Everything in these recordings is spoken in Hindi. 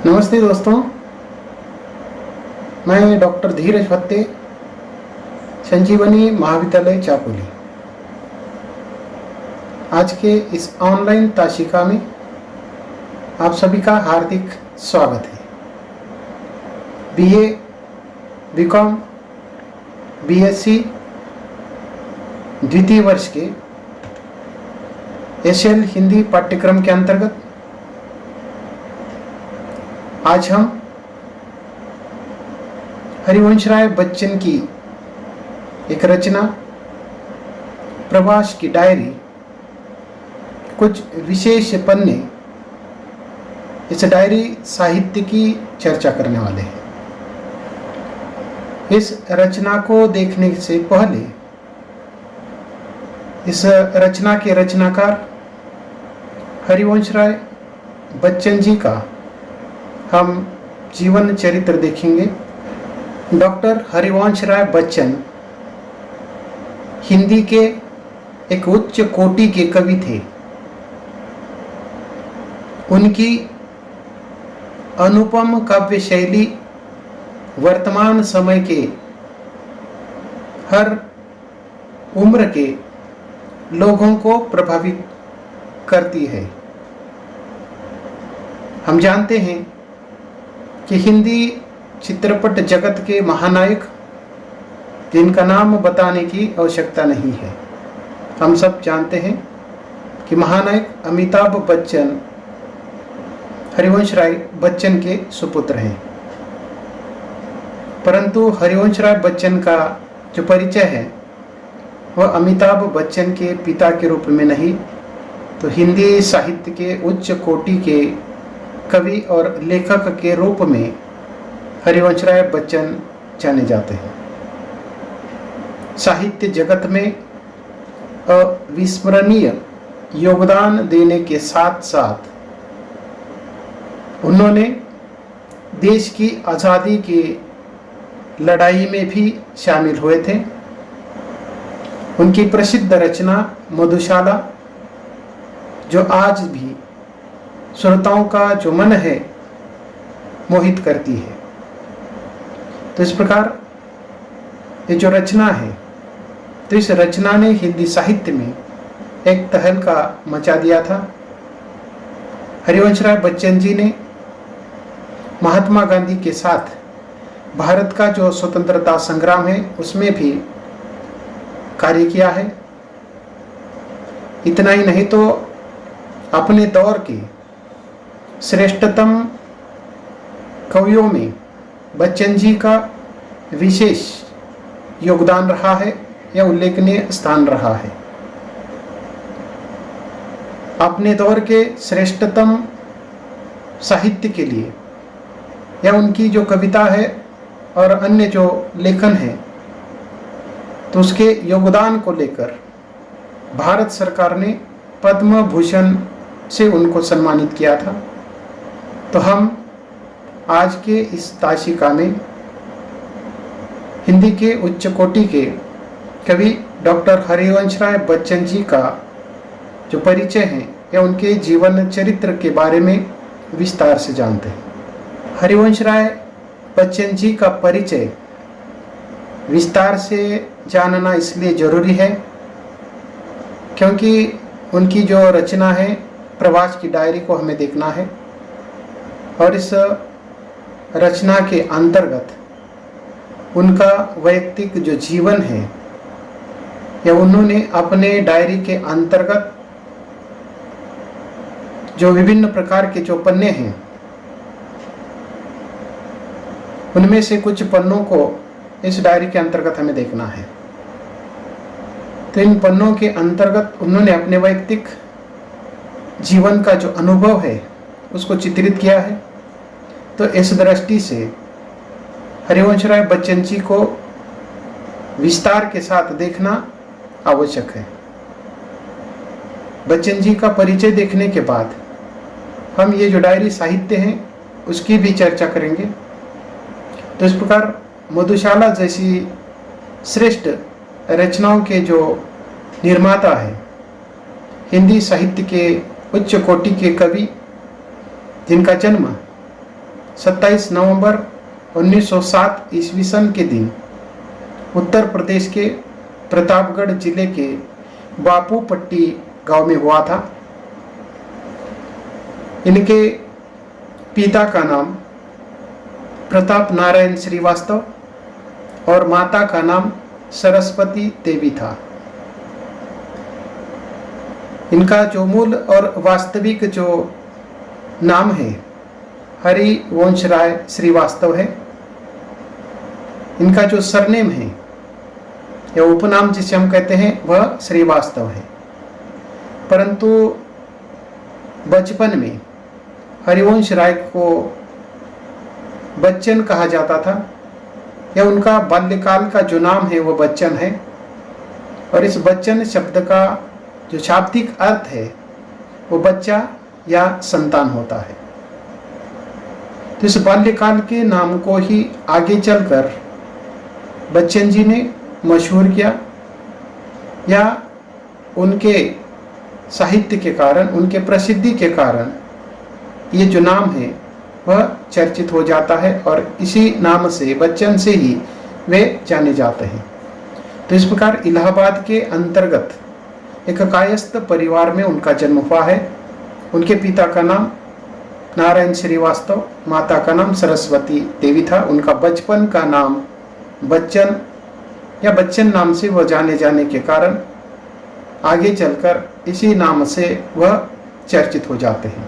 नमस्ते दोस्तों, मैं डॉक्टर धीरज भत्ते, संजीवनी महाविद्यालय चापोली। आज के इस ऑनलाइन ताशिका में आप सभी का हार्दिक स्वागत है। बीए, बीकॉम, बीएससी द्वितीय वर्ष के एसएल हिंदी पाठ्यक्रम के अंतर्गत आज हम हरिवंश राय बच्चन की एक रचना प्रवास की डायरी, कुछ विशेष पन्ने, इस डायरी साहित्य की चर्चा करने वाले हैं। इस रचना को देखने से पहले इस रचना के रचनाकार हरिवंश राय बच्चन जी का हम जीवन चरित्र देखेंगे। डॉक्टर हरिवंश राय बच्चन हिंदी के एक उच्च कोटि के कवि थे। उनकी अनुपम काव्य शैली वर्तमान समय के हर उम्र के लोगों को प्रभावित करती है। हम जानते हैं कि हिंदी चित्रपट जगत के महानायक, जिनका नाम बताने की आवश्यकता नहीं है, हम सब जानते हैं कि महानायक अमिताभ बच्चन हरिवंश राय बच्चन के सुपुत्र हैं। परंतु हरिवंश राय बच्चन का जो परिचय है वह अमिताभ बच्चन के पिता के रूप में नहीं, तो हिंदी साहित्य के उच्च कोटि के कवि और लेखक के रूप में हरिवंश राय बच्चन जाने जाते हैं। साहित्य जगत में अविस्मरणीय योगदान देने के साथ साथ उन्होंने देश की आज़ादी की लड़ाई में भी शामिल हुए थे। उनकी प्रसिद्ध रचना मधुशाला, जो आज भी श्रोताओं का जो मन है मोहित करती है। तो इस प्रकार ये जो रचना है, तो इस रचना ने हिंदी साहित्य में एक तहलका मचा दिया था। हरिवंश राय बच्चन जी ने महात्मा गांधी के साथ भारत का जो स्वतंत्रता संग्राम है उसमें भी कार्य किया है। इतना ही नहीं तो अपने दौर के श्रेष्ठतम कवियों में बच्चन जी का विशेष योगदान रहा है या उल्लेखनीय स्थान रहा है। अपने दौर के श्रेष्ठतम साहित्य के लिए या उनकी जो कविता है और अन्य जो लेखन है, तो उसके योगदान को लेकर भारत सरकार ने पद्म भूषण से उनको सम्मानित किया था। तो हम आज के इस ताशिका में हिंदी के उच्च कोटि के कवि डॉक्टर हरिवंश राय बच्चन जी का जो परिचय है या उनके जीवन चरित्र के बारे में विस्तार से जानते हैं। हरिवंश राय बच्चन जी का परिचय विस्तार से जानना इसलिए जरूरी है क्योंकि उनकी जो रचना है प्रवास की डायरी को हमें देखना है, और इस रचना के अंतर्गत उनका वैयक्तिक जो जीवन है या उन्होंने अपने डायरी के अंतर्गत जो विभिन्न प्रकार के जो पन्ने हैं, उनमें से कुछ पन्नों को इस डायरी के अंतर्गत हमें देखना है। तो इन पन्नों के अंतर्गत उन्होंने अपने वैयक्तिक जीवन का जो अनुभव है उसको चित्रित किया है। तो इस दृष्टि से हरिवंश राय बच्चन जी को विस्तार के साथ देखना आवश्यक है। बच्चन जी का परिचय देखने के बाद हम ये जो डायरी साहित्य है उसकी भी चर्चा करेंगे। तो इस प्रकार मधुशाला जैसी श्रेष्ठ रचनाओं के जो निर्माता है, हिंदी साहित्य के उच्च कोटि के कवि, जिनका जन्म 27 नवंबर 1907 ईस्वी सन के दिन उत्तर प्रदेश के प्रतापगढ़ जिले के बापूपट्टी गांव में हुआ था। इनके पिता का नाम प्रताप नारायण श्रीवास्तव और माता का नाम सरस्वती देवी था। इनका जो मूल और वास्तविक जो नाम है हरिवंश राय श्रीवास्तव है। इनका जो सरनेम है या उपनाम जिसे हम कहते हैं वह श्रीवास्तव है, परंतु बचपन में हरिवंश राय को बच्चन कहा जाता था, या उनका बाल्यकाल का जो नाम है वह बच्चन है। और इस बच्चन शब्द का जो शाब्दिक अर्थ है वो बच्चा या संतान होता है। तो इस बाल्यकाल के नाम को ही आगे चलकर बच्चन जी ने मशहूर किया, या उनके साहित्य के कारण, उनके प्रसिद्धि के कारण ये जो नाम है वह चर्चित हो जाता है और इसी नाम से, बच्चन से ही वे जाने जाते हैं। तो इस प्रकार इलाहाबाद के अंतर्गत एक कायस्थ परिवार में उनका जन्म हुआ है। उनके पिता का नाम नारायण श्रीवास्तव, माता का नाम सरस्वती देवी था। उनका बचपन का नाम बच्चन या बच्चन नाम से वह जाने जाने के कारण आगे चलकर इसी नाम से वह चर्चित हो जाते हैं।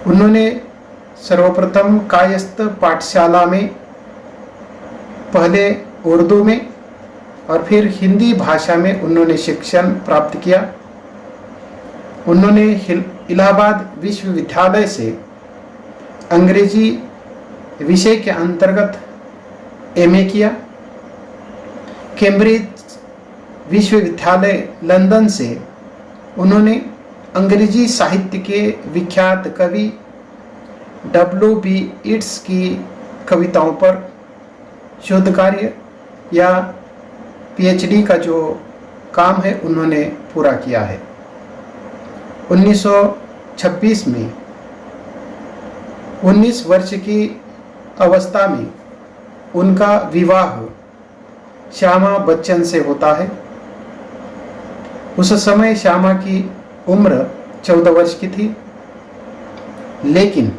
उन्होंने सर्वप्रथम कायस्थ पाठशाला में पहले उर्दू में और फिर हिंदी भाषा में उन्होंने शिक्षण प्राप्त किया। उन्होंने इलाहाबाद विश्वविद्यालय से अंग्रेजी विषय के अंतर्गत एमए किया। कैम्ब्रिज विश्वविद्यालय लंदन से उन्होंने अंग्रेजी साहित्य के विख्यात कवि W.B. येट्स की कविताओं पर शोध कार्य या PhD का जो काम है उन्होंने पूरा किया है। 1926 में 19 वर्ष की अवस्था में उनका विवाह श्यामा बच्चन से होता है। उस समय श्यामा की उम्र 14 वर्ष की थी, लेकिन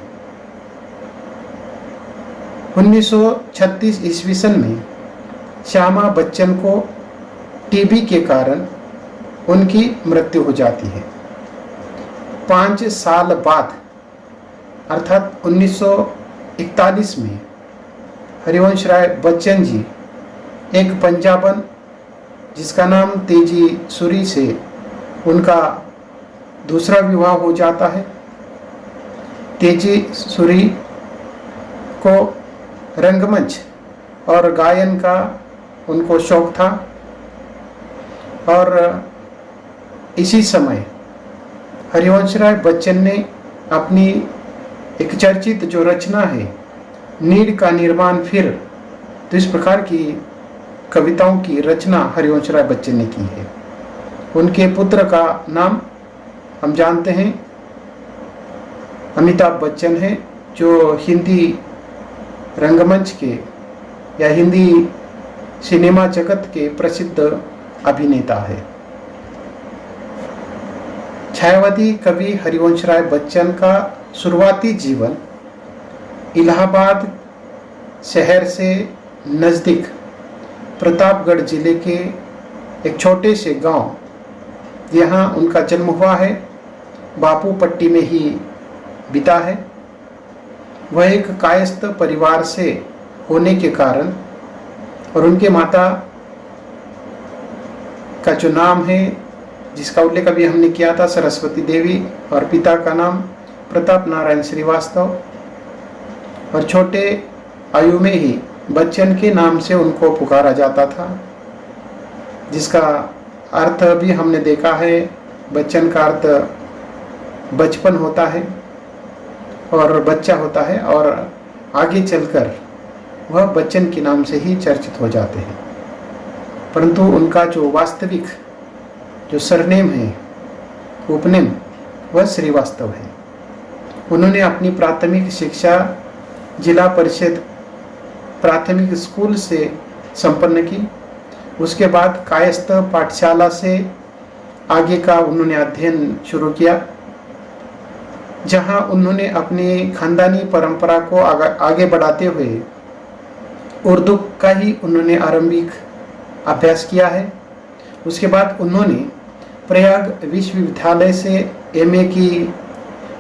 1936 ईस्वी सन में श्यामा बच्चन को टीबी के कारण उनकी मृत्यु हो जाती है। 5 साल बाद अर्थात 1941 में हरिवंश राय बच्चन जी एक पंजाबन जिसका नाम तेजी सूरी से उनका दूसरा विवाह हो जाता है। तेजी सूरी को रंगमंच और गायन का उनको शौक था, और इसी समय हरिवंश राय बच्चन ने अपनी एक चर्चित जो रचना है नीड का निर्माण फिर, तो इस प्रकार की कविताओं की रचना हरिवंश राय बच्चन ने की है। उनके पुत्र का नाम हम जानते हैं अमिताभ बच्चन है, जो हिंदी रंगमंच के या हिंदी सिनेमा जगत के प्रसिद्ध अभिनेता है। छायावादी कवि हरिवंश राय बच्चन का शुरुआती जीवन इलाहाबाद शहर से नज़दीक प्रतापगढ़ जिले के एक छोटे से गांव, यहाँ उनका जन्म हुआ है, बापूपट्टी में ही बीता है। वह एक कायस्थ परिवार से होने के कारण और उनके माता का जो नाम है जिसका उल्लेख अभी हमने किया था सरस्वती देवी, और पिता का नाम प्रताप नारायण श्रीवास्तव, और छोटे आयु में ही बच्चन के नाम से उनको पुकारा जाता था, जिसका अर्थ भी हमने देखा है। बच्चन का अर्थ बचपन होता है और बच्चा होता है, और आगे चलकर वह बच्चन के नाम से ही चर्चित हो जाते हैं। परंतु उनका जो वास्तविक जो सरनेम है, उपनेम, वह श्रीवास्तव है। उन्होंने अपनी प्राथमिक शिक्षा जिला परिषद प्राथमिक स्कूल से संपन्न की। उसके बाद कायस्थ पाठशाला से आगे का उन्होंने अध्ययन शुरू किया, जहां उन्होंने अपनी खानदानी परंपरा को आगे बढ़ाते हुए उर्दू का ही उन्होंने आरंभिक अभ्यास किया है। उसके बाद उन्होंने प्रयाग विश्वविद्यालय से एमए की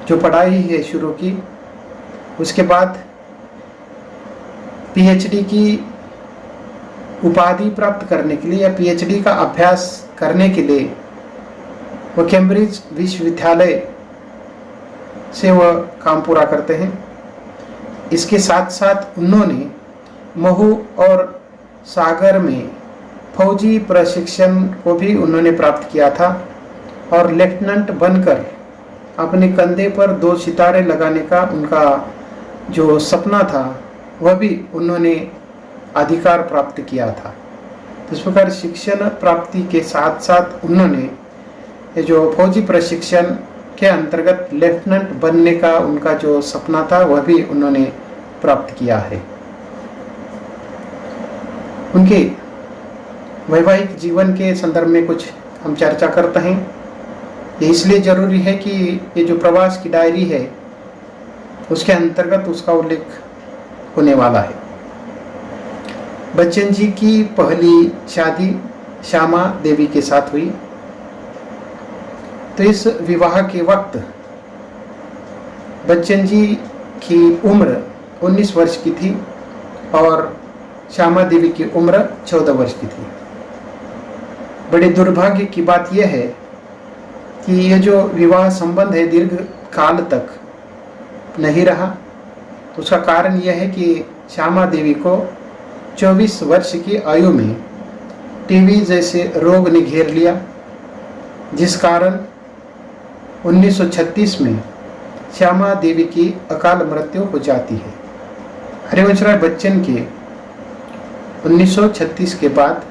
जो पढ़ाई है शुरू की। उसके बाद पीएचडी की उपाधि प्राप्त करने के लिए या पीएचडी का अभ्यास करने के लिए वह कैम्ब्रिज विश्वविद्यालय से वह काम पूरा करते हैं। इसके साथ साथ उन्होंने महू और सागर में फौजी प्रशिक्षण को भी उन्होंने प्राप्त किया था और लेफ्टिनेंट बनकर अपने कंधे पर 2 सितारे लगाने का उनका जो सपना था वह भी उन्होंने अधिकार प्राप्त किया था। इस प्रकार शिक्षण प्राप्ति के साथ साथ उन्होंने ये जो फौजी प्रशिक्षण के अंतर्गत लेफ्टिनेंट बनने का उनका जो सपना था वह भी उन्होंने प्राप्त किया है। उनके वैवाहिक जीवन के संदर्भ में कुछ हम चर्चा करते हैं। ये इसलिए जरूरी है कि ये जो प्रवास की डायरी है उसके अंतर्गत उसका उल्लेख होने वाला है। बच्चन जी की पहली शादी श्यामा देवी के साथ हुई। तो इस विवाह के वक्त बच्चन जी की उम्र 19 वर्ष की थी और श्यामा देवी की उम्र 14 वर्ष की थी। बड़े दुर्भाग्य की बात यह है कि यह जो विवाह संबंध है दीर्घ काल तक नहीं रहा। तो उसका कारण यह है कि श्यामा देवी को 24 वर्ष की आयु में टीबी जैसे रोग ने घेर लिया, जिस कारण 1936 में श्यामा देवी की अकाल मृत्यु हो जाती है। हरिवंशराय बच्चन के 1936 के बाद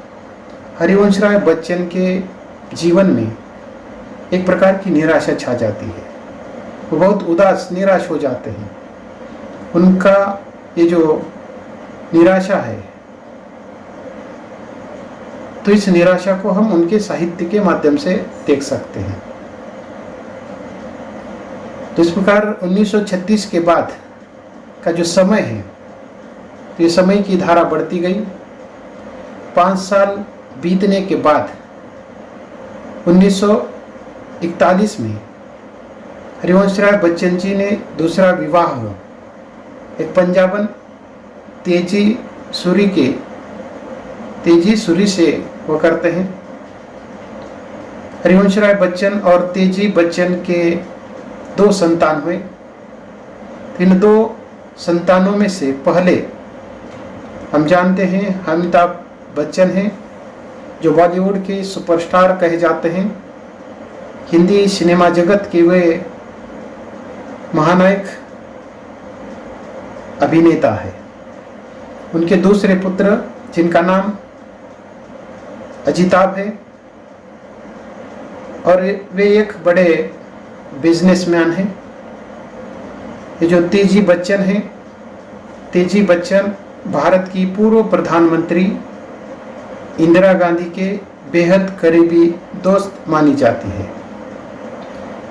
हरिवंशराय बच्चन के जीवन में एक प्रकार की निराशा छा जाती है। वो बहुत उदास निराश हो जाते हैं। उनका ये जो निराशा है, तो इस निराशा को हम उनके साहित्य के माध्यम से देख सकते हैं। तो इस प्रकार 1936 के बाद का जो समय है, तो ये समय की धारा बढ़ती गई। 5 साल बीतने के बाद 1941 में हरिवंशराय बच्चन जी ने दूसरा विवाह एक पंजाबन तेजी सूरी से वो करते हैं। हरिवंशराय बच्चन और तेजी बच्चन के 2 संतान हुए। इन 2 संतानों में से पहले हम जानते हैं अमिताभ बच्चन हैं, जो बॉलीवुड के सुपरस्टार कहे जाते हैं। हिंदी सिनेमा जगत के वे महानायक अभिनेता है। उनके दूसरे पुत्र जिनका नाम अजिताभ है और वे एक बड़े बिजनेसमैन हैं। ये जो तेजी बच्चन हैं, तेजी बच्चन भारत की पूर्व प्रधानमंत्री इंदिरा गांधी के बेहद करीबी दोस्त मानी जाती है।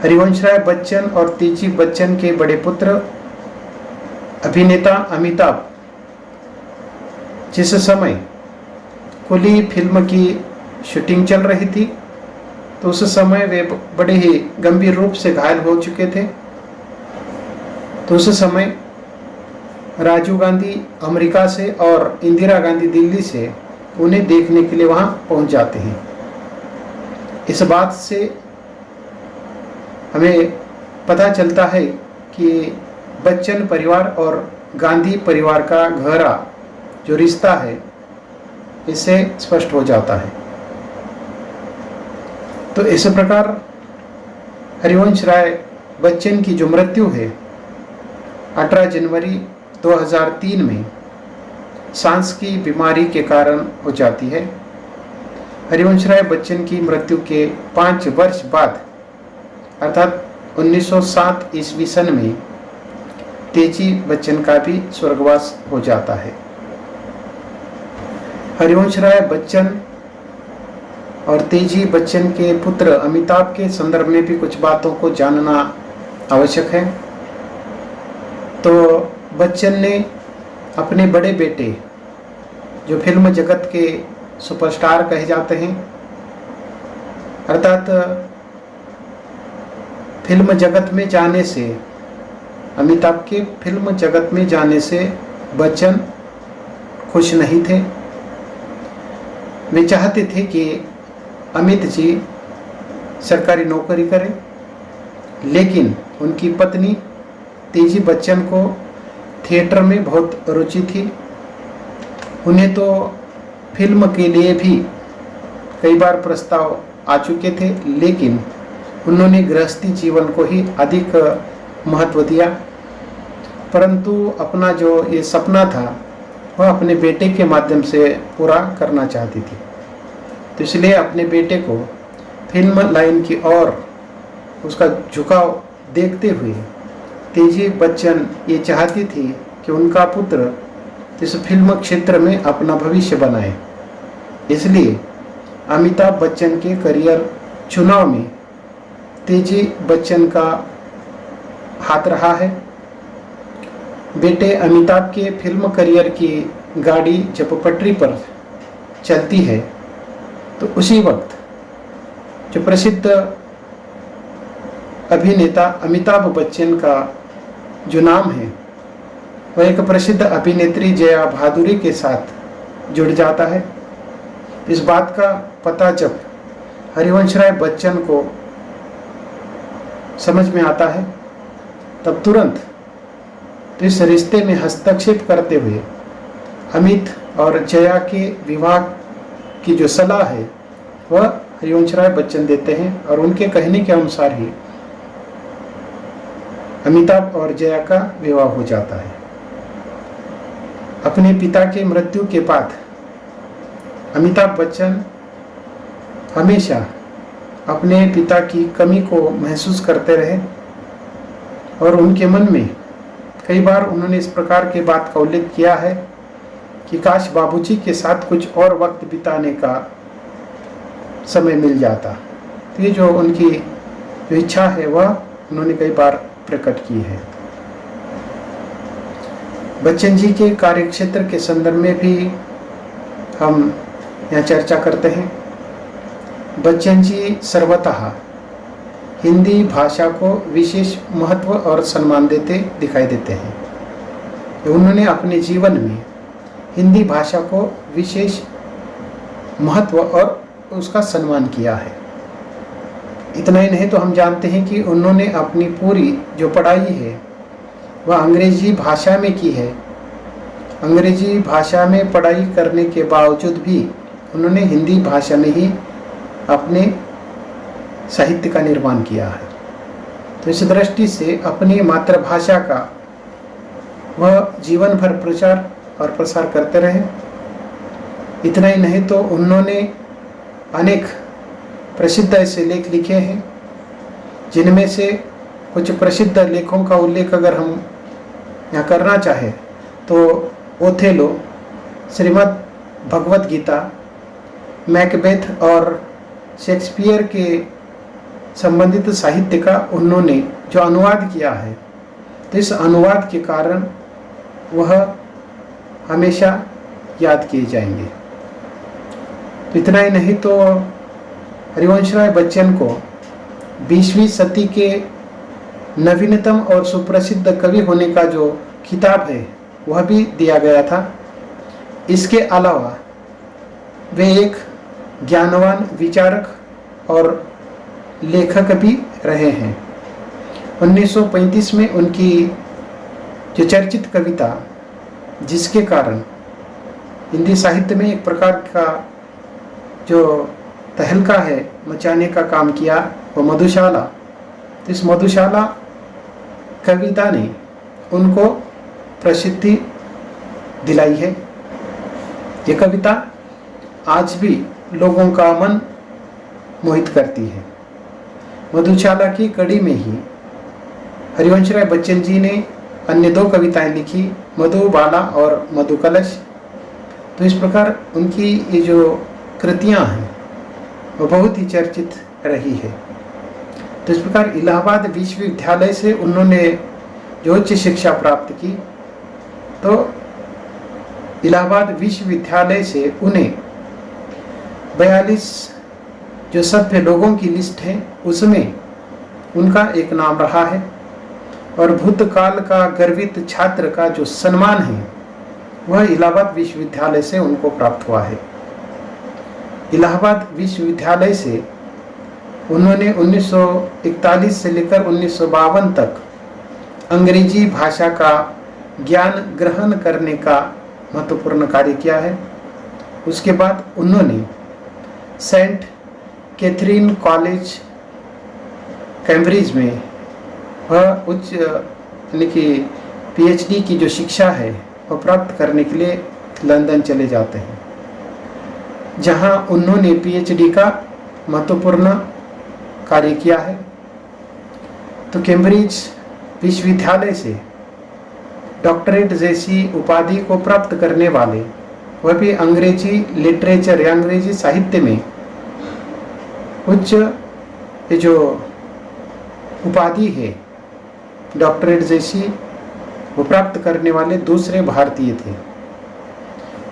हरिवंशराय बच्चन और तेजी बच्चन के बड़े पुत्र अभिनेता अमिताभ जिस समय कुली फिल्म की शूटिंग चल रही थी, तो उस समय वे बड़े ही गंभीर रूप से घायल हो चुके थे। तो उस समय राजीव गांधी अमेरिका से और इंदिरा गांधी दिल्ली से उन्हें देखने के लिए वहां पहुंच जाते हैं। इस बात से हमें पता चलता है कि बच्चन परिवार और गांधी परिवार का गहरा जो रिश्ता है इससे स्पष्ट हो जाता है। तो इस प्रकार हरिवंशराय बच्चन की जो मृत्यु है 18 जनवरी 2003 में सांस की बीमारी के कारण हो जाती है। हरिवंशराय बच्चन की मृत्यु के 5 वर्ष बाद अर्थात 1907 ईस्वी सन में तेजी बच्चन का भी स्वर्गवास हो जाता है। हरिवंश राय बच्चन और तेजी बच्चन के पुत्र अमिताभ के संदर्भ में भी कुछ बातों को जानना आवश्यक है। तो बच्चन ने अपने बड़े बेटे, जो फिल्म जगत के सुपरस्टार कहे जाते हैं, अर्थात फिल्म जगत में जाने से, अमिताभ के फिल्म जगत में जाने से बच्चन खुश नहीं थे। वे चाहते थे कि अमित जी सरकारी नौकरी करें, लेकिन उनकी पत्नी तेजी बच्चन को थिएटर में बहुत रुचि थी। उन्हें तो फिल्म के लिए भी कई बार प्रस्ताव आ चुके थे, लेकिन उन्होंने गृहस्थी जीवन को ही अधिक महत्व दिया। परंतु अपना जो ये सपना था वह अपने बेटे के माध्यम से पूरा करना चाहती थी। तो इसलिए अपने बेटे को फिल्म लाइन की ओर उसका झुकाव देखते हुए तेजी बच्चन ये चाहती थी कि उनका पुत्र इस फिल्म क्षेत्र में अपना भविष्य बनाए। इसलिए अमिताभ बच्चन के करियर चुनाव में तेजी बच्चन का हाथ रहा है। बेटे अमिताभ के फिल्म करियर की गाड़ी जब पटरी पर चलती है तो उसी वक्त जो प्रसिद्ध अभिनेता अमिताभ बच्चन का जो नाम है वह एक प्रसिद्ध अभिनेत्री जया भादुरी के साथ जुड़ जाता है। इस बात का पता जब हरिवंश राय बच्चन को समझ में आता है तब तुरंत तो इस रिश्ते में हस्तक्षेप करते हुए अमित और जया के विवाह की जो सलाह है वह हरिवंश राय बच्चन देते हैं और उनके कहने के अनुसार ही अमिताभ और जया का विवाह हो जाता है। अपने पिता के मृत्यु के बाद अमिताभ बच्चन हमेशा अपने पिता की कमी को महसूस करते रहे और उनके मन में कई बार उन्होंने इस प्रकार के बात का उल्लेख किया है कि काश बाबूजी के साथ कुछ और वक्त बिताने का समय मिल जाता। तो ये जो उनकी जो इच्छा है वह उन्होंने कई बार प्रकट की है। बच्चन जी के कार्यक्षेत्र के संदर्भ में भी हम यहाँ चर्चा करते हैं। बच्चन जी सर्वतः हिंदी भाषा को विशेष महत्व और सम्मान देते दिखाई देते हैं। उन्होंने अपने जीवन में हिंदी भाषा को विशेष महत्व और उसका सम्मान किया है। इतना ही नहीं तो हम जानते हैं कि उन्होंने अपनी पूरी जो पढ़ाई है वह अंग्रेजी भाषा में की है। अंग्रेजी भाषा में पढ़ाई करने के बावजूद भी उन्होंने हिंदी भाषा में ही अपने साहित्य का निर्माण किया है। तो इस दृष्टि से अपनी मातृभाषा का वह जीवन भर प्रचार और प्रसार करते रहे। इतना ही नहीं तो उन्होंने अनेक प्रसिद्ध ऐसे लेख लिखे हैं, जिनमें से कुछ प्रसिद्ध लेखों का उल्लेख अगर हम यहाँ करना चाहें तो ओथेलो, श्रीमद् भगवत गीता, मैकबेथ और शेक्सपियर के संबंधित साहित्य का उन्होंने जो अनुवाद किया है, तो इस अनुवाद के कारण वह हमेशा याद किए जाएंगे। तो इतना ही नहीं तो हरिवंश राय बच्चन को 20वीं सदी के नवीनतम और सुप्रसिद्ध कवि होने का जो खिताब है वह भी दिया गया था। इसके अलावा वे एक ज्ञानवान विचारक और लेखक भी रहे हैं। 1935 में उनकी जो चर्चित कविता, जिसके कारण हिंदी साहित्य में एक प्रकार का जो तहलका है मचाने का काम किया, वो मधुशाला। तो इस मधुशाला कविता ने उनको प्रसिद्धि दिलाई है। ये कविता आज भी लोगों का मन मोहित करती है। मधुशाला की कड़ी में ही हरिवंश राय बच्चन जी ने अन्य 2 कविताएं लिखी, मधुबाला और मधुकलश। तो इस प्रकार उनकी ये जो कृतियां हैं वो बहुत ही चर्चित रही है। तो इस प्रकार इलाहाबाद विश्वविद्यालय से उन्होंने जो उच्च शिक्षा प्राप्त की, तो इलाहाबाद विश्वविद्यालय से उन्हें 42 जो सभ्य लोगों की लिस्ट है उसमें उनका एक नाम रहा है, और भूतकाल का गर्वित छात्र का जो सम्मान है वह इलाहाबाद विश्वविद्यालय से उनको प्राप्त हुआ है। इलाहाबाद विश्वविद्यालय से उन्होंने 1941 से लेकर 1952 तक अंग्रेजी भाषा का ज्ञान ग्रहण करने का महत्वपूर्ण कार्य किया है। उसके बाद उन्होंने सेंट कैथरीन कॉलेज कैम्ब्रिज में वह उच्च यानी कि पीएचडी की जो शिक्षा है वह प्राप्त करने के लिए लंदन चले जाते हैं, जहां उन्होंने पीएचडी का महत्वपूर्ण कार्य किया है। तो कैम्ब्रिज विश्वविद्यालय से डॉक्टरेट जैसी उपाधि को प्राप्त करने वाले, वह भी अंग्रेजी लिटरेचर या अंग्रेजी साहित्य में उच्च ये जो उपाधि है डॉक्टरेट जैसी, वो प्राप्त करने वाले दूसरे भारतीय थे।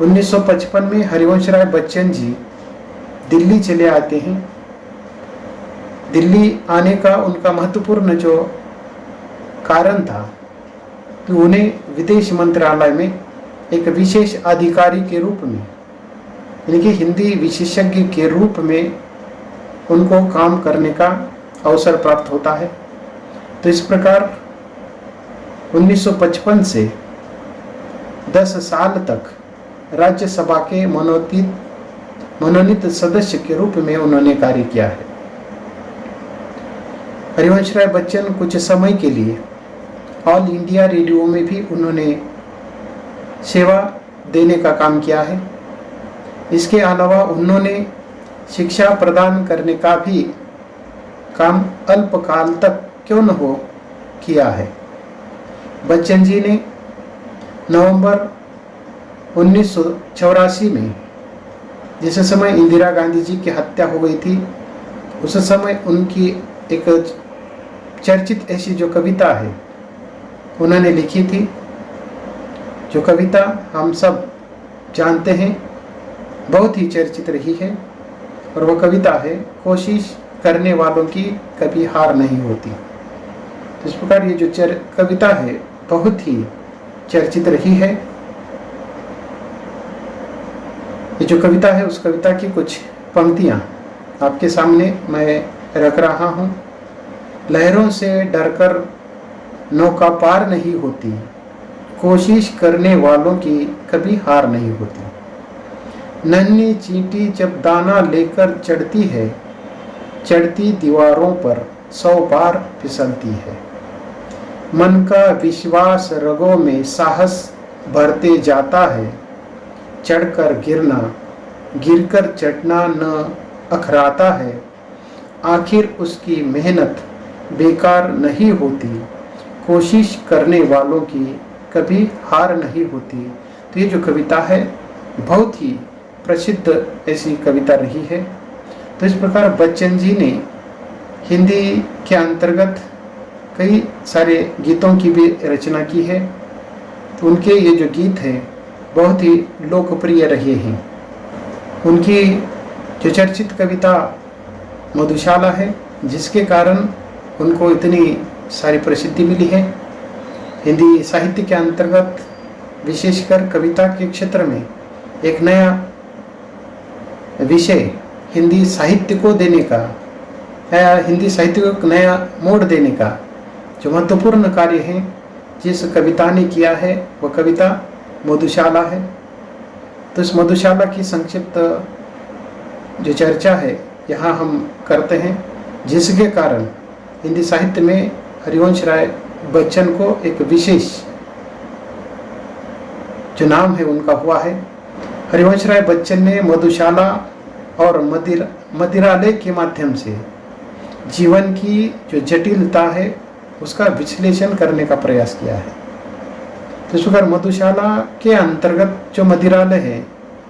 1955 में हरिवंश राय बच्चन जी दिल्ली चले आते हैं। दिल्ली आने का उनका महत्वपूर्ण जो कारण था कि उन्हें विदेश मंत्रालय में एक विशेष अधिकारी के रूप में, यानी कि हिंदी विशेषज्ञ के रूप में उनको काम करने का अवसर प्राप्त होता है। तो इस प्रकार 1955 से 10 साल तक राज्यसभा के मनोनीत सदस्य के रूप में उन्होंने कार्य किया है। हरिवंश राय बच्चन कुछ समय के लिए ऑल इंडिया रेडियो में भी उन्होंने सेवा देने का काम किया है। इसके अलावा उन्होंने शिक्षा प्रदान करने का भी काम अल्पकाल तक क्यों न हो किया है। बच्चन जी ने नवंबर 1984 में, जिस समय इंदिरा गांधी जी की हत्या हो गई थी, उस समय उनकी एक चर्चित ऐसी जो कविता है उन्होंने लिखी थी, जो कविता हम सब जानते हैं, बहुत ही चर्चित रही है, और वह कविता है कोशिश करने वालों की कभी हार नहीं होती। तो इस प्रकार ये जो कविता है बहुत ही चर्चित रही है। ये जो कविता है उस कविता की कुछ पंक्तियां आपके सामने मैं रख रहा हूं। लहरों से डरकर नौका पार नहीं होती, कोशिश करने वालों की कभी हार नहीं होती। नन्ही चींटी जब दाना लेकर चढ़ती है, चढ़ती दीवारों पर 100 बार फिसलती है। मन का विश्वास रगों में साहस भरते जाता है, चढ़कर गिरना गिरकर चढ़ना न अखराता है। आखिर उसकी मेहनत बेकार नहीं होती, कोशिश करने वालों की कभी हार नहीं होती। तो ये जो कविता है बहुत ही प्रसिद्ध ऐसी कविता रही है। तो इस प्रकार बच्चन जी ने हिंदी के अंतर्गत कई सारे गीतों की भी रचना की है। तो उनके ये जो गीत हैं बहुत ही लोकप्रिय रहे हैं। उनकी जो चर्चित कविता मधुशाला है, जिसके कारण उनको इतनी सारी प्रसिद्धि मिली है। हिंदी साहित्य के अंतर्गत विशेषकर कविता के क्षेत्र में एक नया विषय हिंदी साहित्य को देने का, या हिंदी साहित्य को एक नया मोड़ देने का जो महत्वपूर्ण कार्य है जिस कविता ने किया है वह कविता मधुशाला है। तो इस मधुशाला की संक्षिप्त जो चर्चा है यहाँ हम करते हैं, जिसके कारण हिंदी साहित्य में हरिवंश राय बच्चन को एक विशेष जो नाम है उनका हुआ है। हरिवंश राय बच्चन ने मधुशाला और मदिरालय के माध्यम से जीवन की जो जटिलता है उसका विश्लेषण करने का प्रयास किया है। तो इस प्रकार मधुशाला के अंतर्गत जो मदिरालय है,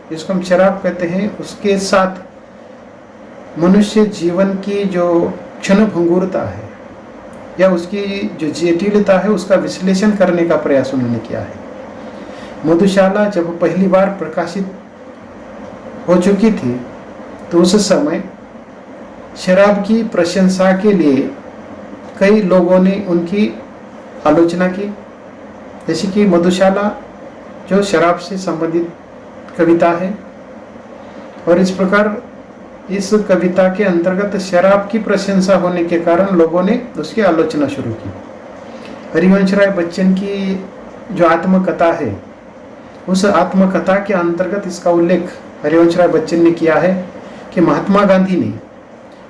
जिसको हम शराब कहते हैं, उसके साथ मनुष्य जीवन की जो क्षण भंगुरता है या उसकी जो जटिलता है, उसका विश्लेषण करने का प्रयास उन्होंने किया है। मधुशाला जब पहली बार प्रकाशित हो चुकी थी तो उस समय शराब की प्रशंसा के लिए कई लोगों ने उनकी आलोचना की, जैसे कि मधुशाला जो शराब से संबंधित कविता है, और इस प्रकार इस कविता के अंतर्गत शराब की प्रशंसा होने के कारण लोगों ने उसकी आलोचना शुरू की। हरिवंश राय बच्चन की जो आत्मकथा है, उस आत्मकथा के अंतर्गत इसका उल्लेख हरिवंश राय बच्चन ने किया है कि महात्मा गांधी ने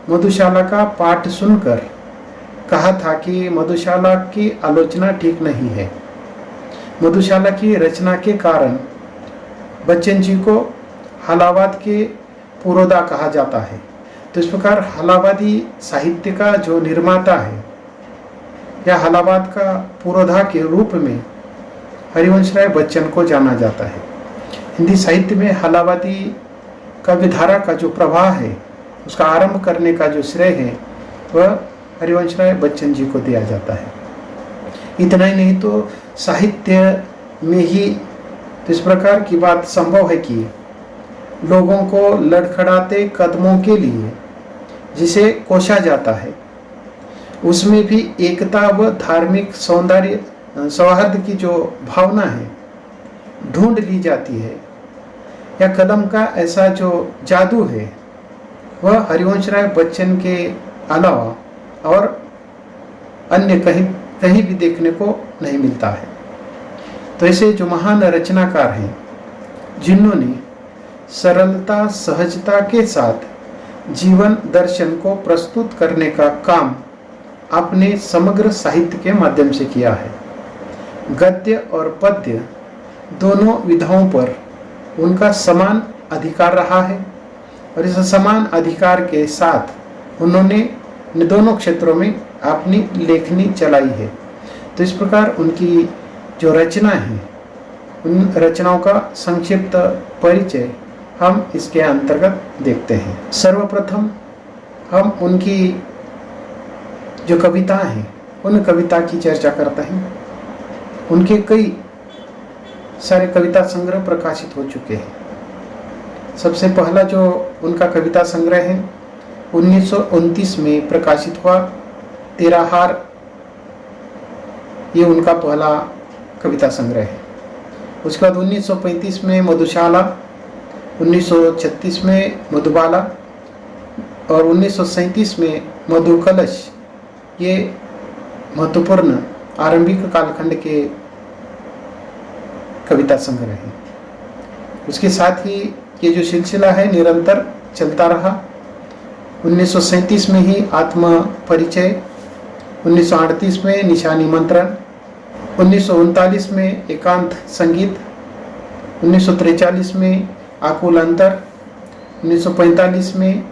मधुशाला का पाठ सुनकर कहा था कि मधुशाला की आलोचना ठीक नहीं है। मधुशाला की रचना के कारण बच्चन जी को हलावाद के पुरोधा कहा जाता है। तो इस प्रकार हलावादी साहित्य का जो निर्माता है या हलावाद का पुरोधा के रूप में हरिवंश राय बच्चन को जाना जाता है। हिंदी साहित्य में हलावादी काव्यधारा का जो प्रवाह है, उसका आरंभ करने का जो श्रेय है, वह हरिवंश राय बच्चन जी को दिया जाता है। इतना ही नहीं तो साहित्य में ही तो इस प्रकार की बात संभव है कि लोगों को लड़खड़ाते कदमों के लिए जिसे कोसा जाता है, उसमें भी एकता व धार्मिक सौंदर्य सौहार्द की जो भावना है ढूंढ ली जाती है, या कलम का ऐसा जो जादू है वह हरिवंश राय बच्चन के अलावा और अन्य कहीं भी देखने को नहीं मिलता है। तो ऐसे जो महान रचनाकार हैं, जिन्होंने सरलता सहजता के साथ जीवन दर्शन को प्रस्तुत करने का काम अपने समग्र साहित्य के माध्यम से किया है। गद्य और पद्य दोनों विधाओं पर उनका समान अधिकार रहा है, और इस समान अधिकार के साथ उन्होंने दोनों क्षेत्रों में अपनी लेखनी चलाई है। तो इस प्रकार उनकी जो रचना है, उन रचनाओं का संक्षिप्त परिचय हम इसके अंतर्गत देखते हैं। सर्वप्रथम हम उनकी जो कविताएं हैं, उन कविता की चर्चा करते हैं। उनके कई सारे कविता संग्रह प्रकाशित हो चुके हैं। सबसे पहला जो उनका कविता संग्रह है 1929 में प्रकाशित हुआ, तेरा हार, ये उनका पहला कविता संग्रह है। उसके बाद 1935 में मधुशाला, 1936 में मधुबाला और 1937 में मधुकलश, ये महत्वपूर्ण आरंभिक कालखंड के कविता संग्रह है। उसके साथ ही ये जो सिलसिला है निरंतर चलता रहा। 1937 में ही आत्म परिचय, 1938 में निशानी मंत्रण, 1939 में एकांत संगीत, 1943 में आकुल अंतर, 1945 में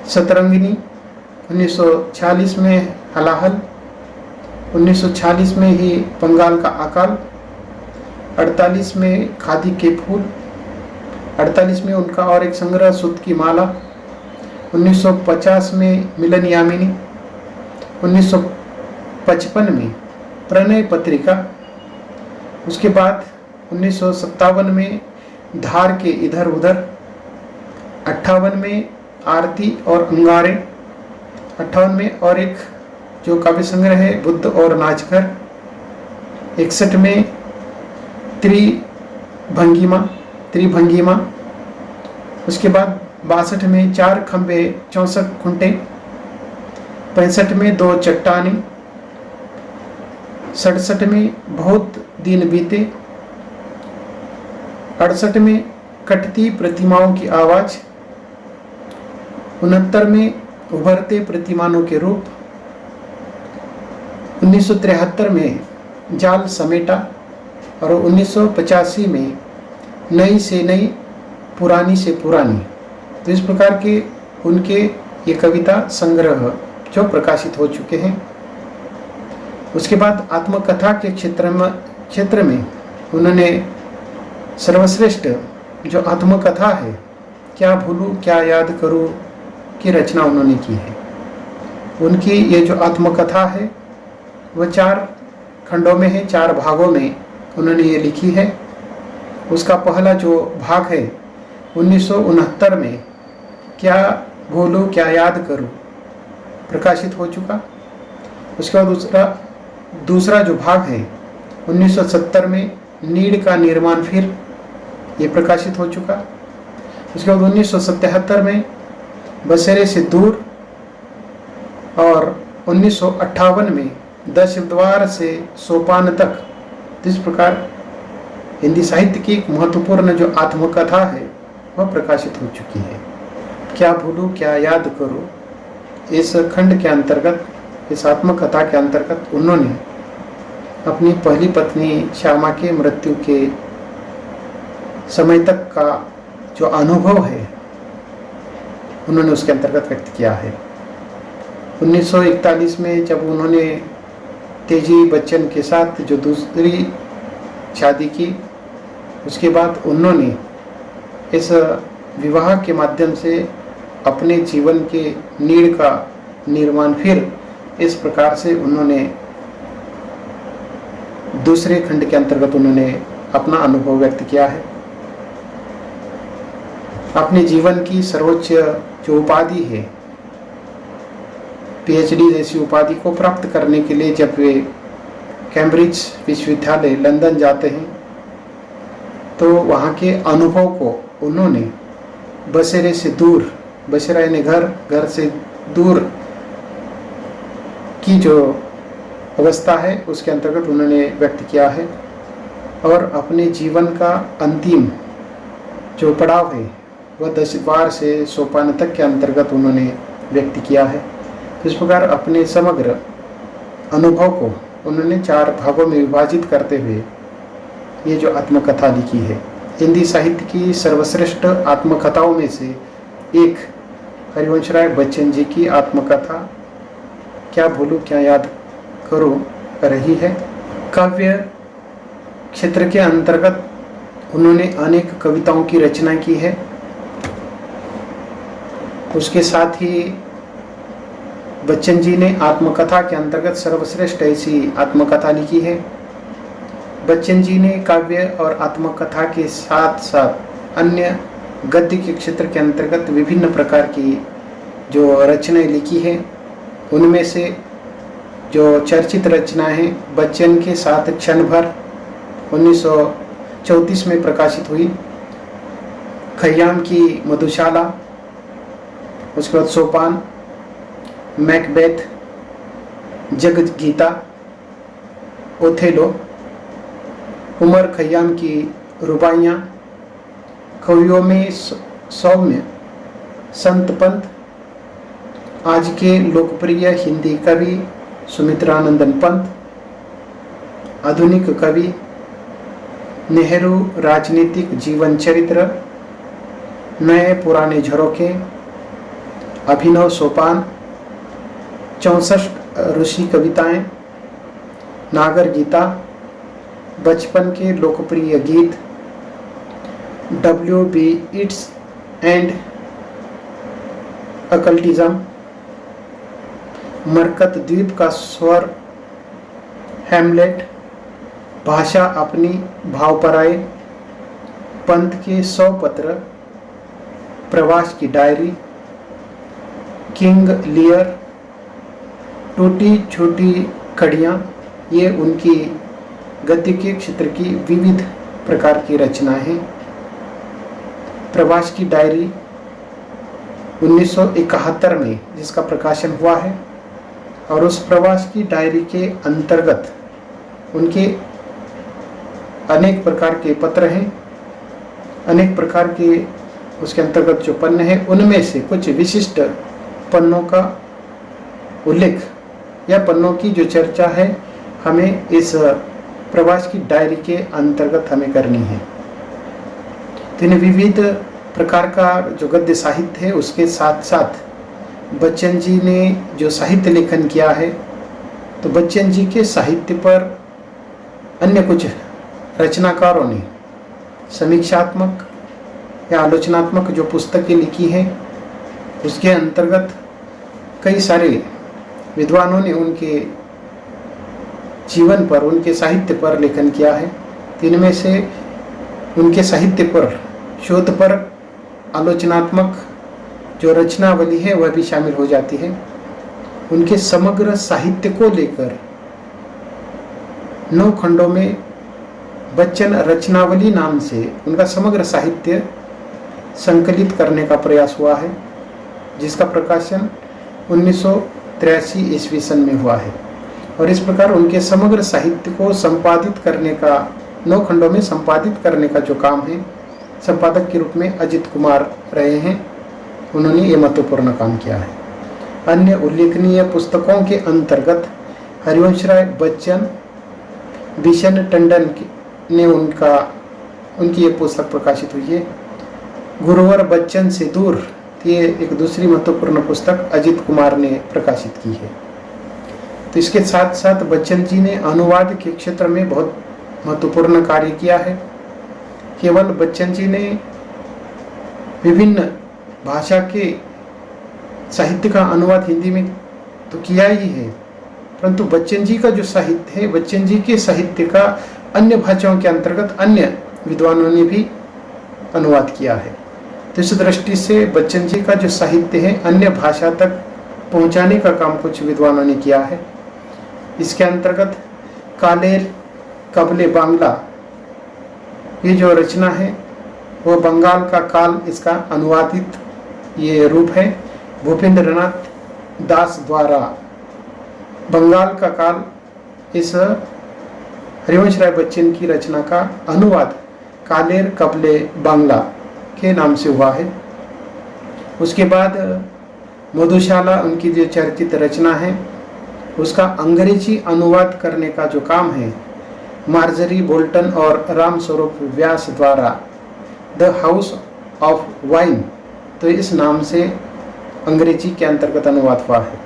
सतरंगिनी, 1946 में हलाहल, 1946 में ही बंगाल का अकाल, 48 में खादी के फूल, 48 में उनका और एक संग्रह सुत की माला, 1950 में मिलन यामिनी, 1955 में प्रणय पत्रिका, उसके बाद 1957 में धार के इधर उधर, 58 में आरती और अंगारे, 58 में और एक जो काव्य संग्रह है बुद्ध और नाचघर, 61 में त्रिभंगिमा, उसके बाद 62 में 4 खंबे 64 खुंटे, 65 में 2 चट्टानी, 67 में बहुत दिन बीते, 68 में कटती प्रतिमाओं की आवाज, 69 में उभरते प्रतिमानों के रूप, 1973 में जाल समेटा और 1985 में नई से नई, पुरानी से पुरानी। तो इस प्रकार के उनके ये कविता संग्रह जो प्रकाशित हो चुके हैं। उसके बाद आत्मकथा के क्षेत्र में उन्होंने सर्वश्रेष्ठ जो आत्मकथा है, क्या भूलूं क्या याद करूं, की रचना उन्होंने की है। उनकी ये जो आत्मकथा है वह 4 खंडों में है, 4 भागों में उन्होंने ये लिखी है। उसका पहला जो भाग है 1969 में क्या भूलूं क्या याद करूं प्रकाशित हो चुका। उसके बाद दूसरा जो भाग है 1970 में नीड का निर्माण फिर, ये प्रकाशित हो चुका। उसके बाद 1977 में बसेरे से दूर, और 1958 में 10 द्वार से सोपान तक। इस प्रकार हिंदी साहित्य की एक महत्वपूर्ण जो आत्मकथा है वह प्रकाशित हो चुकी है। क्या भूलूं क्या याद करूं, इस खंड के अंतर्गत, इस आत्मकथा के अंतर्गत उन्होंने अपनी पहली पत्नी श्यामा के मृत्यु के समय तक का जो अनुभव है उन्होंने उसके अंतर्गत व्यक्त किया है। 1941 में जब उन्होंने तेजी बच्चन के साथ जो दूसरी शादी की, उसके बाद उन्होंने इस विवाह के माध्यम से अपने जीवन के नीड़ का निर्माण फिर, इस प्रकार से उन्होंने दूसरे खंड के अंतर्गत उन्होंने अपना अनुभव व्यक्त किया है। अपने जीवन की सर्वोच्च जो उपाधि है, पीएचडी जैसी उपाधि को प्राप्त करने के लिए जब वे कैम्ब्रिज विश्वविद्यालय लंदन जाते हैं तो वहाँ के अनुभव को उन्होंने बसेरे से दूर, बसेरा यानी घर से दूर की जो अवस्था है उसके अंतर्गत उन्होंने व्यक्त किया है। और अपने जीवन का अंतिम जो पड़ाव है वह 10 द्वार से सोपान तक के अंतर्गत उन्होंने व्यक्त किया है। इस प्रकार अपने समग्र अनुभव को उन्होंने 4 भागों में विभाजित करते हुए ये जो आत्मकथा लिखी है। हिंदी साहित्य की सर्वश्रेष्ठ आत्मकथाओं में से एक हरिवंशराय बच्चन जी की आत्मकथा क्या भूलूं क्या याद करूं रही है। काव्य क्षेत्र के अंतर्गत उन्होंने अनेक कविताओं की रचना की है। उसके साथ ही बच्चन जी ने आत्मकथा के अंतर्गत सर्वश्रेष्ठ ऐसी आत्मकथा लिखी है। बच्चन जी ने काव्य और आत्मकथा के साथ साथ अन्य गद्य के क्षेत्र के अंतर्गत विभिन्न प्रकार की जो रचनाएं लिखी हैं, उनमें से जो चर्चित रचना है बच्चन के साथ क्षण भर 1934 में प्रकाशित हुई, खयाम की मधुशाला, उसके बाद सोपान, मैकबेथ, जगत गीता, ओथेलो, उमर खयाम की रुबाइयाँ, कवियों में सौम्य, संत पंत, आज के लोकप्रिय हिंदी कवि सुमित्रानंदन पंत, आधुनिक कवि, नेहरू राजनीतिक जीवन चरित्र, नए पुराने झरोखे, अभिनव सोपान, 64 ऋषि कविताएं, नागर गीता, बचपन के लोकप्रिय गीत, W.B. Yeats एंड अकल्टिज्म, मरकत द्वीप का स्वर, हैमलेट, भाषा अपनी भाव पराए, पंत के 100 पत्र, प्रवास की डायरी, किंग लियर, टूटी छोटी कड़ियाँ, ये उनकी गद्य के क्षेत्र की विविध प्रकार की रचनाएं हैं। प्रवास की डायरी 1971 में जिसका प्रकाशन हुआ है, और उस प्रवास की डायरी के अंतर्गत उनके अनेक प्रकार के पत्र हैं, अनेक प्रकार के उसके अंतर्गत जो पन्ने हैं, उनमें से कुछ विशिष्ट पन्नों का उल्लेख या पन्नों की जो चर्चा है हमें इस प्रवास की डायरी के अंतर्गत हमें करनी है। तो इन विविध प्रकार का जो गद्य साहित्य है उसके साथ साथ बच्चन जी ने जो साहित्य लेखन किया है तो बच्चन जी के साहित्य पर अन्य कुछ रचनाकारों ने समीक्षात्मक या आलोचनात्मक जो पुस्तकें लिखी हैं, उसके अंतर्गत कई सारे विद्वानों ने उनके जीवन पर, उनके साहित्य पर लेखन किया है। इनमें से उनके साहित्य पर, शोध पर आलोचनात्मक जो रचनावली है वह भी शामिल हो जाती है। उनके समग्र साहित्य को लेकर 9 खंडों में बच्चन रचनावली नाम से उनका समग्र साहित्य संकलित करने का प्रयास हुआ है, जिसका प्रकाशन 1983 ईस्वी सन में हुआ है। और इस प्रकार उनके समग्र साहित्य को संपादित करने का, 9 खंडों में संपादित करने का जो काम है, संपादक के रूप में अजित कुमार रहे हैं। उन्होंने ये महत्वपूर्ण काम किया है। अन्य उल्लेखनीय पुस्तकों के अंतर्गत हरिवंश राय बच्चन, बिशन टंडन ने उनकी ये पुस्तक प्रकाशित हुई है। गुरुवर बच्चन से दूर, ये एक दूसरी महत्वपूर्ण पुस्तक अजित कुमार ने प्रकाशित की है। तो इसके साथ साथ बच्चन जी ने अनुवाद के क्षेत्र में बहुत महत्वपूर्ण कार्य किया है। केवल बच्चन जी ने विभिन्न भाषा के साहित्य का अनुवाद हिंदी में तो किया ही है, परंतु बच्चन जी का जो साहित्य है, बच्चन जी के साहित्य का अन्य भाषाओं के अंतर्गत अन्य विद्वानों ने भी अनुवाद किया है। तो इस दृष्टि से बच्चन जी का जो साहित्य है अन्य भाषा तक पहुंचाने का काम कुछ विद्वानों ने किया है। इसके अंतर्गत कालेर कबले बांग्ला, ये जो रचना है वो बंगाल का काल, इसका अनुवादित ये रूप है। भूपेंद्रनाथ दास द्वारा बंगाल का काल, इस हरिवंश राय बच्चन की रचना का अनुवाद कालेर कबले बांग्ला के नाम से हुआ है। उसके बाद मधुशाला, उनकी जो चर्चित रचना है, उसका अंग्रेजी अनुवाद करने का जो काम है मार्जरी बोल्टन और राम स्वरूप व्यास द्वारा द हाउस ऑफ वाइन, तो इस नाम से अंग्रेजी के अंतर्गत अनुवाद हुआ है।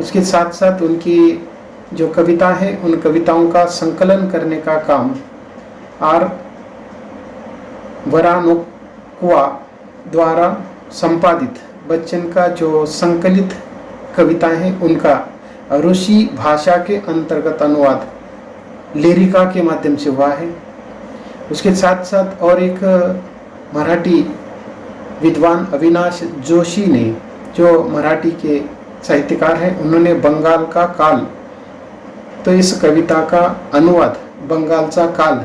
उसके साथ साथ उनकी जो कविता है, उन कविताओं का संकलन करने का काम आर वरानोक्वा द्वारा संपादित बच्चन का जो संकलित कविताएं हैं, उनका रूसी भाषा के अंतर्गत अनुवाद लेरिका के माध्यम से हुआ है। उसके साथ साथ और एक मराठी विद्वान अविनाश जोशी ने, जो मराठी के साहित्यकार हैं, उन्होंने बंगाल का काल, तो इस कविता का अनुवाद बंगालचा काल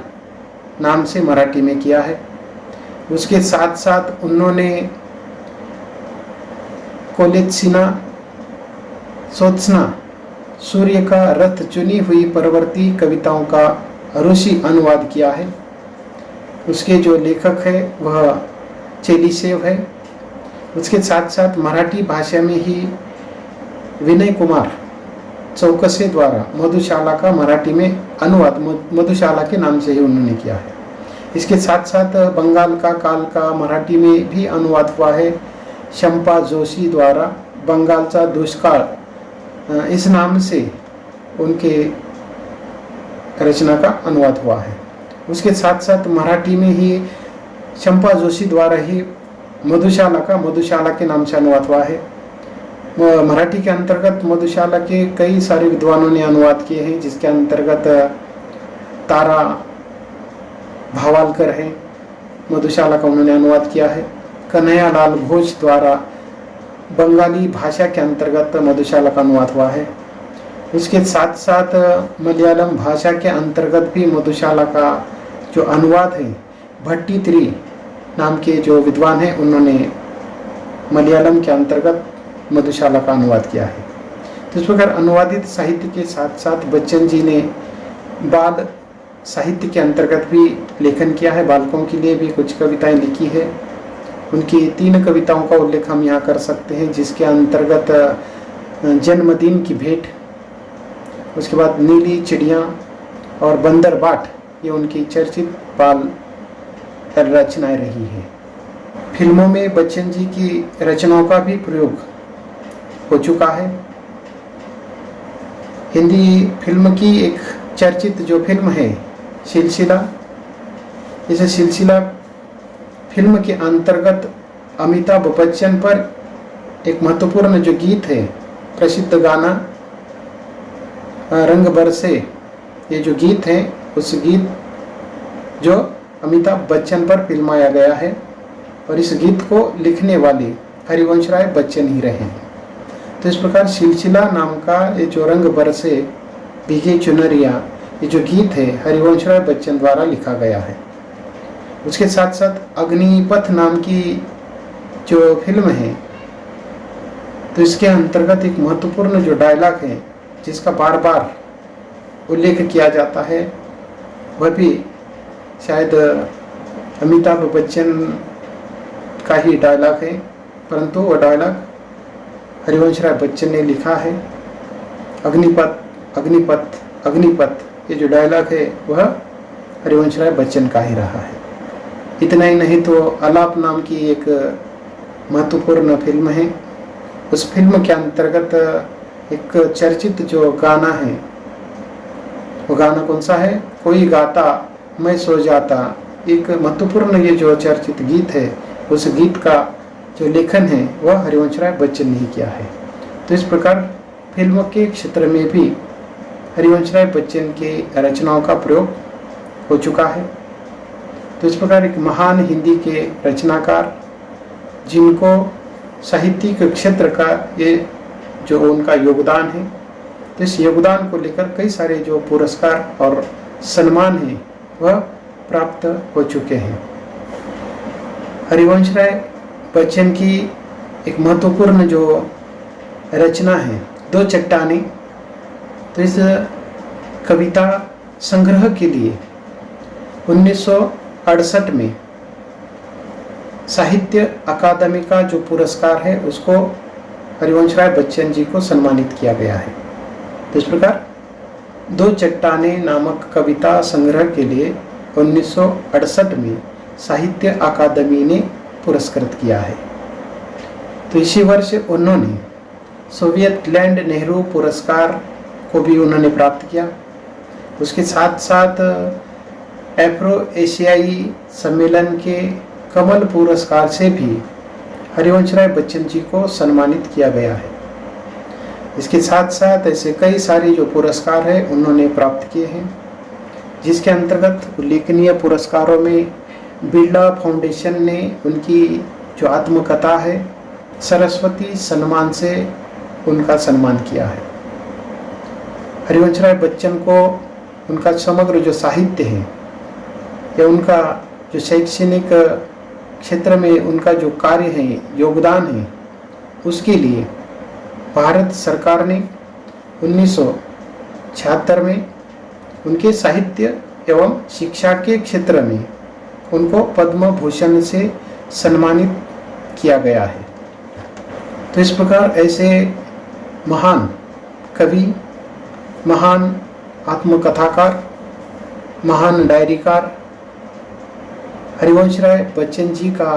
नाम से मराठी में किया है। उसके साथ साथ उन्होंने कोलेत्सिना सोत्सना, सूर्य का रथ चुनी हुई परवर्ती कविताओं का रूसी अनुवाद किया है। उसके जो लेखक है वह चेलीसेव है। उसके साथ साथ मराठी भाषा में ही विनय कुमार चौकसे द्वारा मधुशाला का मराठी में अनुवाद मधुशाला के नाम से ही उन्होंने किया है। इसके साथ साथ बंगाल का काल का मराठी में भी अनुवाद हुआ है शंपा जोशी द्वारा। बंगालचा दुष्काळ, इस नाम से उनके रचना का अनुवाद हुआ है। उसके साथ साथ मराठी में ही शंपा जोशी द्वारा ही मधुशाला के नाम से अनुवाद हुआ है। मराठी के अंतर्गत मधुशाला के कई सारे विद्वानों ने अनुवाद किए हैं, जिसके अंतर्गत तारा भावालकर है, मधुशाला का उन्होंने अनुवाद किया है। कन्हैयालाल घोष द्वारा बंगाली भाषा के अंतर्गत मधुशाला का अनुवाद हुआ है। उसके साथ साथ मलयालम भाषा के अंतर्गत भी मधुशाला का जो अनुवाद है, भट्टीत्री नाम के जो विद्वान हैं, उन्होंने मलयालम के अंतर्गत मधुशाला का अनुवाद किया है। तो इस प्रकार अनुवादित साहित्य के साथ साथ बच्चन जी ने बाल साहित्य के अंतर्गत भी लेखन किया है। बालकों के लिए भी कुछ कविताएं लिखी है। उनकी 3 कविताओं का उल्लेख हम यहाँ कर सकते हैं, जिसके अंतर्गत जन्मदिन की भेंट, उसके बाद नीली चिड़िया और बंदर बाट, ये उनकी चर्चित बाल रचनाएं रही है। फिल्मों में बच्चन जी की रचनाओं का भी प्रयोग हो चुका है। हिंदी फिल्म की एक चर्चित जो फिल्म है सिलसिला, इस सिलसिला फिल्म के अंतर्गत अमिताभ बच्चन पर एक महत्वपूर्ण जो गीत है, प्रसिद्ध गाना रंग बरसे, ये जो गीत है उस गीत जो अमिताभ बच्चन पर फिल्माया गया है और इस गीत को लिखने वाले हरिवंश राय बच्चन ही रहे हैं। तो इस प्रकार सिलसिला नाम का ये जो रंग बरसे भीगे चुनरिया, ये जो गीत है हरिवंश राय बच्चन द्वारा लिखा गया है। उसके साथ साथ अग्निपथ नाम की जो फिल्म है, तो इसके अंतर्गत एक महत्वपूर्ण जो डायलॉग है जिसका बार बार उल्लेख किया जाता है, वह भी शायद अमिताभ बच्चन का ही डायलॉग है, परंतु वह डायलॉग हरिवंश राय बच्चन ने लिखा है। अग्निपथ अग्निपथ अग्निपथ, ये जो डायलॉग है वह हरिवंश राय बच्चन का ही रहा है। इतना ही नहीं तो आलाप नाम की एक महत्वपूर्ण फिल्म है, उस फिल्म के अंतर्गत एक चर्चित जो गाना है, वो गाना कौन सा है, कोई गाता मैं सो जाता, एक महत्वपूर्ण ये जो चर्चित गीत है, उस गीत का जो लेखन है वह हरिवंश राय बच्चन ने किया है। तो इस प्रकार फिल्म के क्षेत्र में भी हरिवंश राय बच्चन के रचनाओं का प्रयोग हो चुका है। तो इस प्रकार एक महान हिंदी के रचनाकार, जिनको साहित्यिक क्षेत्र का ये जो उनका योगदान है, तो इस योगदान को लेकर कई सारे जो पुरस्कार और सम्मान हैं वह प्राप्त हो चुके हैं। हरिवंश राय बच्चन की एक महत्वपूर्ण जो रचना है दो चट्टानें, तो इस कविता संग्रह के लिए 1968 में साहित्य अकादमी का जो पुरस्कार है उसको हरिवंश राय बच्चन जी को सम्मानित किया गया है। तो इस प्रकार दो चट्टानें नामक कविता संग्रह के लिए 1968 में साहित्य अकादमी ने पुरस्कृत किया है। तो इसी वर्ष उन्होंने सोवियत लैंड नेहरू पुरस्कार को भी उन्होंने प्राप्त किया। उसके साथ साथ एफ्रो एशियाई सम्मेलन के कमल पुरस्कार से भी हरिवंश राय बच्चन जी को सम्मानित किया गया है। इसके साथ साथ ऐसे कई सारे जो पुरस्कार हैं उन्होंने प्राप्त किए हैं, जिसके अंतर्गत उल्लेखनीय पुरस्कारों में बिरला फाउंडेशन ने उनकी जो आत्मकथा है सरस्वती सम्मान से उनका सम्मान किया है। हरिवंश राय बच्चन को उनका समग्र जो साहित्य है या उनका जो शैक्षणिक क्षेत्र में उनका जो कार्य है, योगदान है, उसके लिए भारत सरकार ने 1976 में उनके साहित्य एवं शिक्षा के क्षेत्र में उनको पद्म भूषण से सम्मानित किया गया है। तो इस प्रकार ऐसे महान कवि, महान आत्मकथाकार, महान डायरीकार हरिवंश राय बच्चन जी का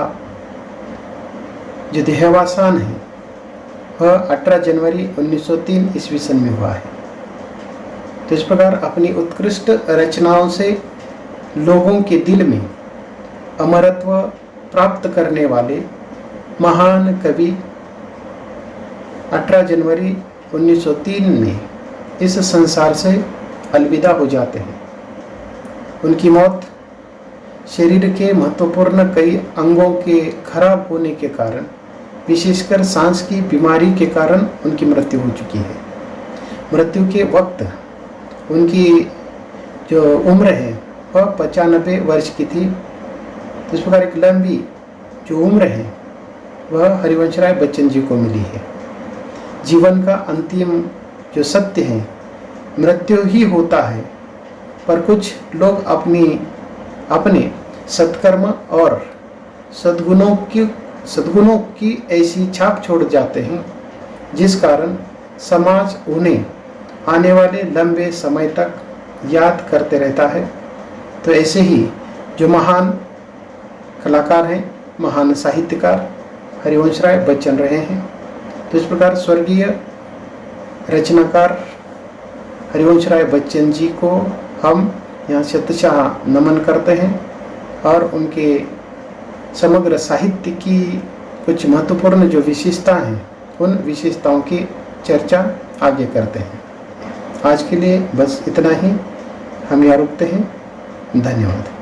जो देहावसान है वह 18 जनवरी 1903 ईस्वी सन में हुआ है। तो इस प्रकार अपनी उत्कृष्ट रचनाओं से लोगों के दिल में अमरत्व प्राप्त करने वाले महान कवि 18 जनवरी 1903 में इस संसार से अलविदा हो जाते हैं। उनकी मौत शरीर के महत्वपूर्ण कई अंगों के खराब होने के कारण, विशेषकर सांस की बीमारी के कारण उनकी मृत्यु हो चुकी है। मृत्यु के वक्त उनकी जो उम्र है वह 95 वर्ष की थी। तो इस प्रकार एक लंबी जो उम्र है वह हरिवंश राय बच्चन जी को मिली है। जीवन का अंतिम जो सत्य है मृत्यु ही होता है, पर कुछ लोग अपने सत्कर्म और सद्गुणों की ऐसी छाप छोड़ जाते हैं जिस कारण समाज उन्हें आने वाले लंबे समय तक याद करते रहता है। तो ऐसे ही जो महान कलाकार हैं, महान साहित्यकार हरिवंश राय बच्चन रहे हैं। तो इस प्रकार स्वर्गीय रचनाकार हरिवंश राय बच्चन जी को हम यहाँ शतशः नमन करते हैं और उनके समग्र साहित्य की कुछ महत्वपूर्ण जो विशेषता हैं उन विशेषताओं की चर्चा आगे करते हैं। आज के लिए बस इतना ही, हम यहाँ रुकते हैं। धन्यवाद।